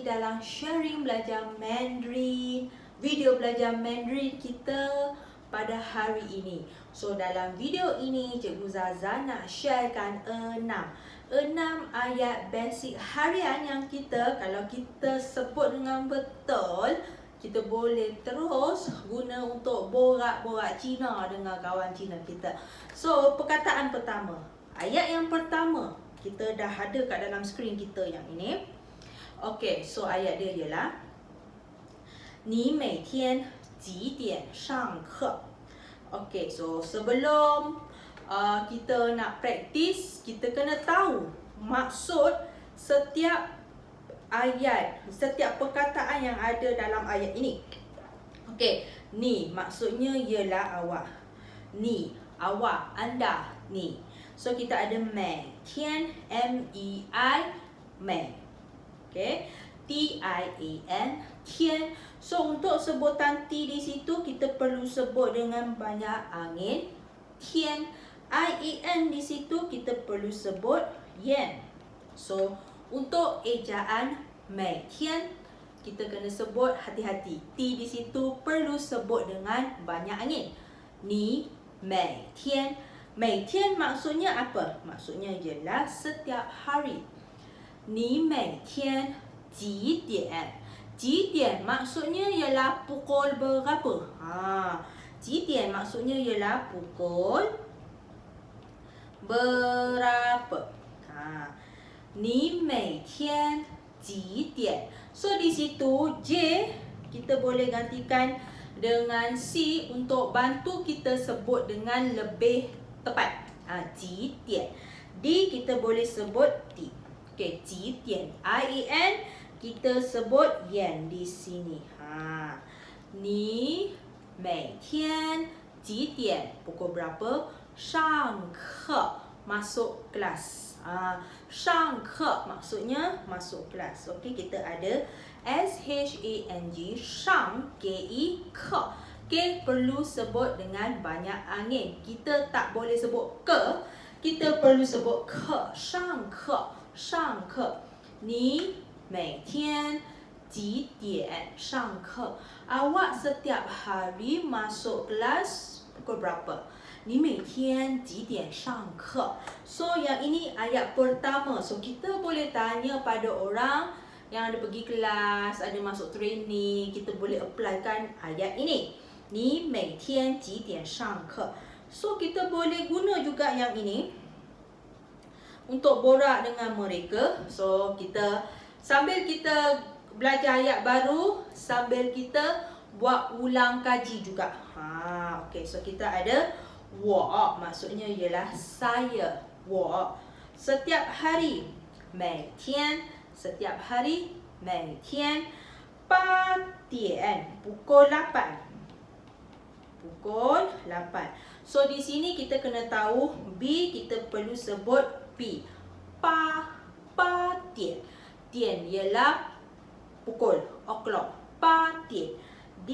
dalam sharing belajar Mandarin, video belajar Mandarin kita pada hari ini. So dalam video ini Cikgu Zaza nak sharekan 6 ayat basic harian yang kita, kalau kita sebut dengan betul, kita boleh terus guna untuk borak-borak Cina dengan kawan Cina kita. So perkataan pertama, ayat yang pertama kita dah ada kat dalam skrin kita yang ini. Okey, so ayat dia ialah Ni每天几点上课? Okey, so sebelum kita nak praktis, kita kena tahu maksud setiap ayat, setiap perkataan yang ada dalam ayat ini. Okey, ni maksudnya ialah awak. Ni, awak, anda, ni. So kita ada 每天 MEI 每 Okay, TIAN 天. So untuk sebutan T di situ kita perlu sebut dengan banyak angin. 天 IEN di situ kita perlu sebut yen. So untuk ejaan 每天 kita kena sebut hati-hati. T di situ perlu sebut dengan banyak angin. Ni 每天. 每天maksudnya apa? Maksudnya ialah setiap hari. 你每天几点? 几点 maksudnya ialah pukul berapa? Ji dian maksudnya ialah pukul berapa? Ni 每天几点? So di situ J kita boleh gantikan dengan C untuk bantu kita sebut dengan lebih tepat. Ji dian. D kita boleh sebut T. Okey, ji dian. IEN kita sebut yen di sini. Ni 每天几点? Pukul berapa? 上课, masuk kelas. 上课maksudnya masuk kelas. Okey, kita ada SHANG, 上 KE, 课. K perlu sebut dengan banyak angin. Kita tak boleh sebut ke, kita perlu sebut ke. 上课, 上课. Ni 每天几点上课? Awak setiap hari masuk kelas pukul berapa? Ni 每天几点上课? So yang ini ayat pertama. So kita boleh tanya pada orang yang ada pergi kelas, ada masuk training, kita boleh applykan ayat ini. Ni 每天几点上课? So kita boleh guna juga yang ini untuk borak dengan mereka. So kita sambil kita belajar ayat baru, sambil kita buat ulang kaji juga. Okey, so kita ada 我 maksudnya ialah saya. 我 setiap hari. 每天 setiap hari. 每天 8 点 pukul 8. Pukul 8. So di sini kita kena tahu B kita perlu sebut P. 8 点. 点 ialah pukul, o'clock. 8 点. D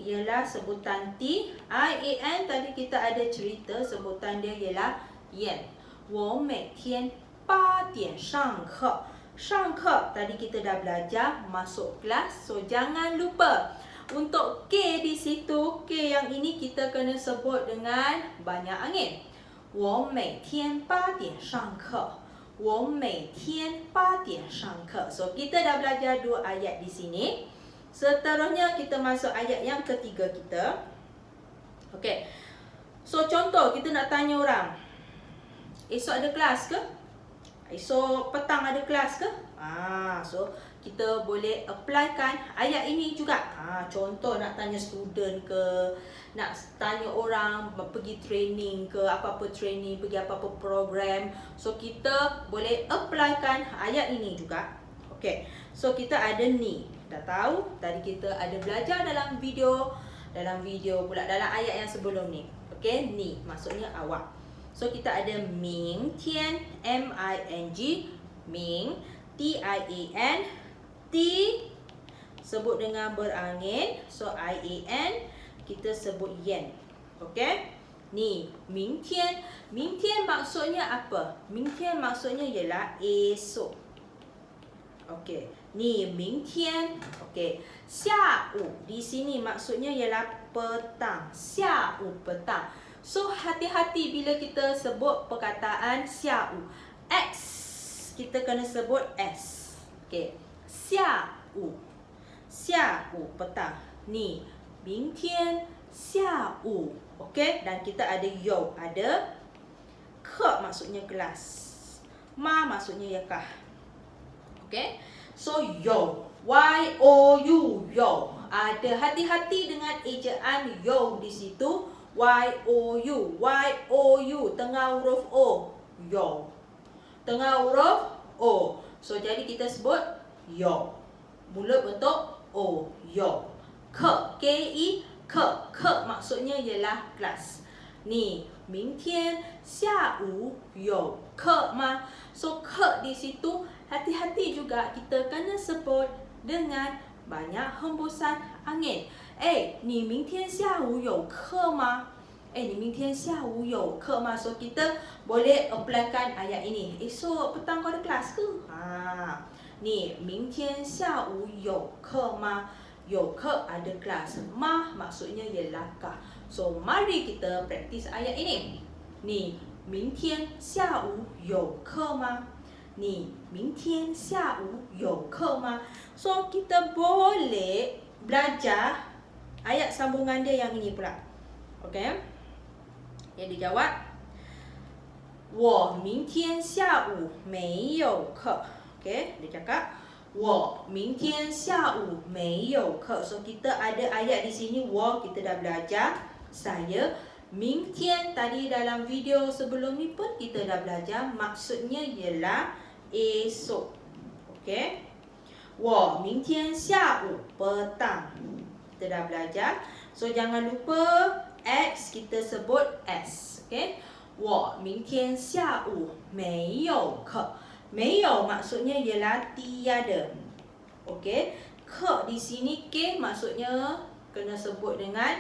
ialah sebutan T. IAN tadi kita ada cerita sebutan dia ialah yen. 我每天8点上课. 上课 tadi kita dah belajar masuk kelas. So jangan lupa untuk K di situ, K yang ini kita kena sebut dengan banyak angin. 我每天8点上课. 我每天8点上课. So kita dah belajar 2 ayat di sini. Seterusnya kita masuk ayat yang ketiga kita. Okey. So contoh kita nak tanya orang, esok ada kelas ke? Esok petang ada kelas ke? So kita boleh applykan ayat ini juga. Contoh nak tanya student ke, nak tanya orang pergi training ke, apa-apa training, pergi apa-apa program. So kita boleh applykan ayat ini juga. Okey. So kita ada ni. Dah tahu, tadi kita ada belajar dalam video pula dalam ayat yang sebelum ni. Okey, ni maksudnya awak. So kita ada 明天 MING, 明 TIAN, T sebut dengan berangin. So IAN kita sebut yen. Okey? Ni 明天. 明天 maksudnya apa? 明天 maksudnya ialah esok. Okey. Ni, 明天. Okey. 下午 di sini maksudnya ialah petang. 下午 petang. So, hati-hati bila kita sebut perkataan 下午. X, kita kena sebut S. Okey. 下午. 下午 petang. Ni, 明天下午. Okey. Dan kita ada you. Ada ke maksudnya kelas. Ma maksudnya yakah. Okey. So, you. Y-O-U. You. Ada hati-hati dengan ejaan you di situ. Y-O-U. Y-O-U. Tengah huruf O. You. Tengah huruf O. So, jadi kita sebut you. Mulut bentuk O. You. Ke. K-E. Ke. Ke maksudnya ialah kelas. Ni, 明天下午有课吗? So, ke di situ hati-hati juga kita kena sebut dengan banyak hembusan angin. Ni 明天下午有课吗? Ni 明天下午有课吗? So, kita boleh applykan ayat ini. Esok petang kau ada kelas ke? Ni 明天下午有课吗? 有课 ada kelas. Ma maksudnya ialah kah. So, mari kita praktis ayat ini. Ni, 明天下午有课吗? Ni, 明天下午有课吗? So, kita boleh belajar ayat sambungan dia yang ini pula. Okey. Yang dijawab. 我明天下午没有课. Okey, dia cakap 我明天下午没有课. So, kita ada ayat di sini. 我 kita dah belajar. Saya. 明天 tadi dalam video sebelum ni pun kita dah belajar. Maksudnya ialah esok. Okey. 我明天下午 petang. Kita dah belajar. So, jangan lupa X kita sebut S. Okey. 我明天下午没有课. 没有 maksudnya ialah tiada. Okey. Ke di sini K maksudnya kena sebut dengan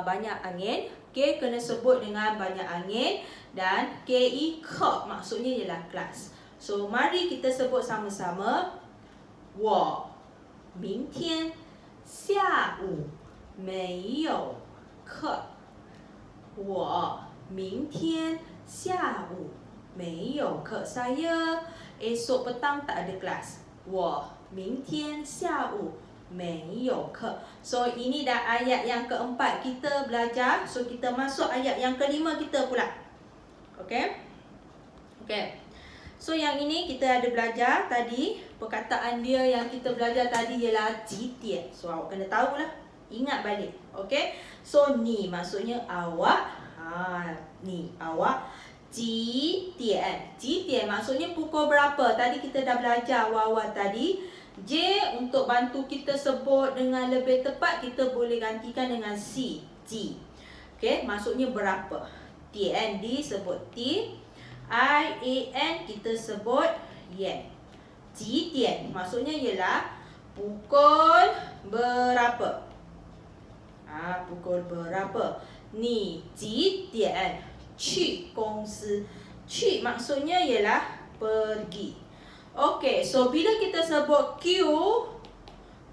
banyak angin. K kena sebut dengan banyak angin. Dan KI ke maksudnya ialah kelas. So, mari kita sebut sama-sama. 我明天下午没有课. 我明天下午没有课. Saya esok petang tak ada kelas. 我明天下午没有课. So, ini dah ayat yang keempat kita belajar. So, kita masuk ayat yang kelima kita pula. Okey. Okey. So, yang ini kita ada belajar tadi. Perkataan dia yang kita belajar tadi ialah 几点. So, awak kena tahulah. Ingat balik. Okey. So, ni maksudnya awak. Ni awak. 几点. 几点 maksudnya pukul berapa. Tadi kita dah belajar awal-awal tadi. J untuk bantu kita sebut dengan lebih tepat, kita boleh gantikan dengan C. Ji. Okey, maksudnya berapa. Tian disebut T. I-A-N kita sebut Yen. Ji tian maksudnya ialah pukul berapa. Pukul berapa. Ni ji tian去公司. 去 maksudnya ialah pergi. Okey, so bila kita sebut Q,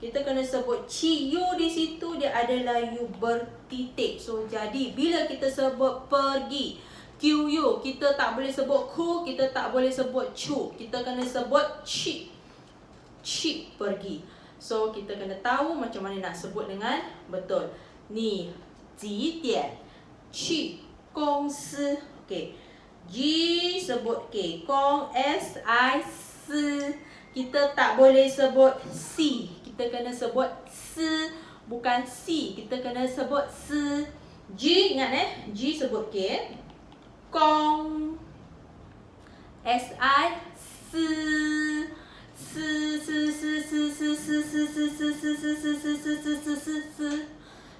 kita kena sebut Q di situ dia adalah U bertitik. So, jadi bila kita sebut pergi, QU, kita tak boleh sebut ku, kita tak boleh sebut cu. Kita kena sebut ci. Ci pergi. So, kita kena tahu macam mana nak sebut dengan betul. Ni, 几点去公司. Okey. G sebut K. Kong S-I kita tak boleh sebut C. Kita kena sebut S, bukan C. Kita kena sebut S. G ingat G sebut K. Kong S-I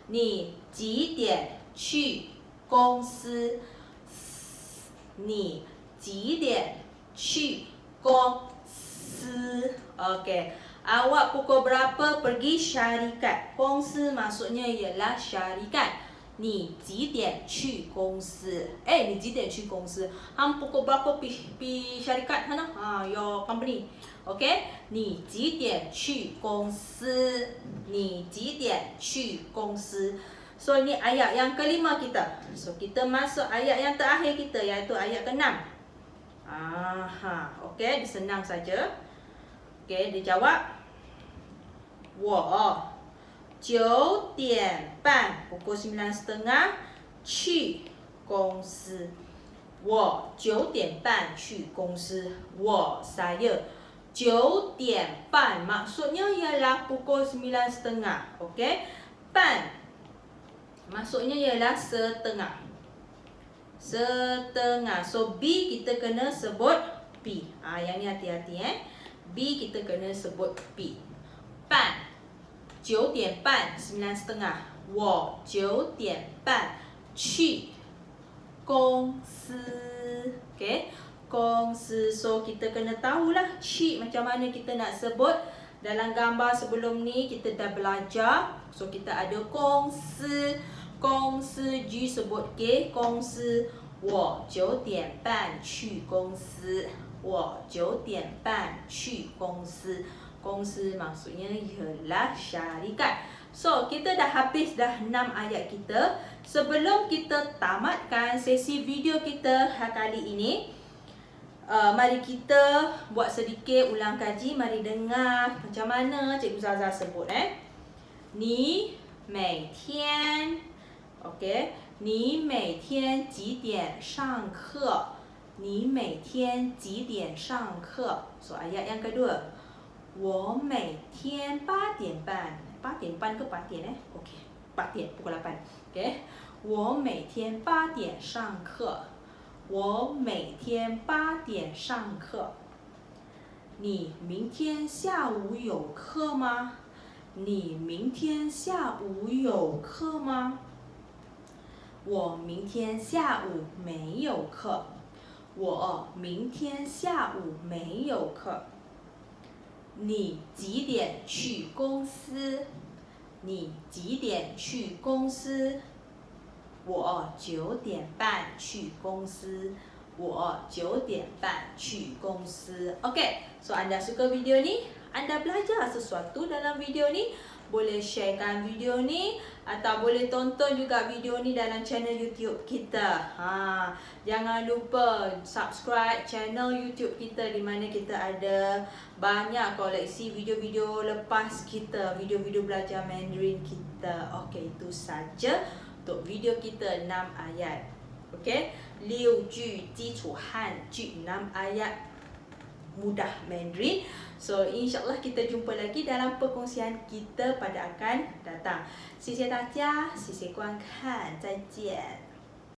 你几点去公司？你几点去公司？ Okey. Awak pukul berapa pergi syarikat? Kongsi maksudnya ialah syarikat. Ni 几点去公司? Ni 几点去公司? Hang pukul berapa pi syarikat sana? Your company. OK， 你几点去公司？你几点去公司？ So ini ayat yang kelima kita. So kita masuk ayat yang terakhir kita, iaitu ayat ke-6. OK, senang saja. OK, dia jawab 我9点半 pukul 9:30 去公司。我9点半去公司。我 saya 9点半 maksudnya ialah pukul 9:30. Okey. Pan maksudnya ialah setengah. Setengah. So B kita kena sebut B. Yang ni hati-hati B kita kena sebut B. Pan 9点半 9:30. 我9点半去公司. Okay, 公司. So kita kena tahulah ci macam mana kita nak sebut. Dalam gambar sebelum ni kita dah belajar. So kita ada 公司 公司 G sebut K 公司。我9点半去公司。我9点半去公司。公司 maksudnya ialah syarikat. So, kita dah habis dah 6 ayat kita. Sebelum kita tamatkan sesi video kita kali ini, mari kita buat sedikit ulang kaji. Mari dengar macam mana Cikgu Zaza sebut. Ni 每天 OK, 你每天几点上课？你每天几点上课？ So, ayat yang kedua. 我每天8点半 8点半 ke 8点？OK， 8点 pukul 8。OK， 我每天8点上课。我每天8点上课。你明天下午有课吗？你明天下午有课吗？我明天下午没有课。我明天下午没有课。你几点去公司？你几点去公司？我9点半去公司。我9点半去公司。Okay, so anda suka video ni? Anda belajar sesuatu dalam video ni? Boleh sharekan video ni atau boleh tonton juga video ni dalam channel YouTube kita. Jangan lupa subscribe channel YouTube kita di mana kita ada banyak koleksi video-video lepas kita, video-video belajar Mandarin kita. Okey, itu saja untuk video kita 6 ayat. Okey, 6句基础汉句 6 ayat mudah Mandarin. So, insyaAllah kita jumpa lagi dalam perkongsian kita pada akan datang. 谢谢大家，谢谢观看，再见。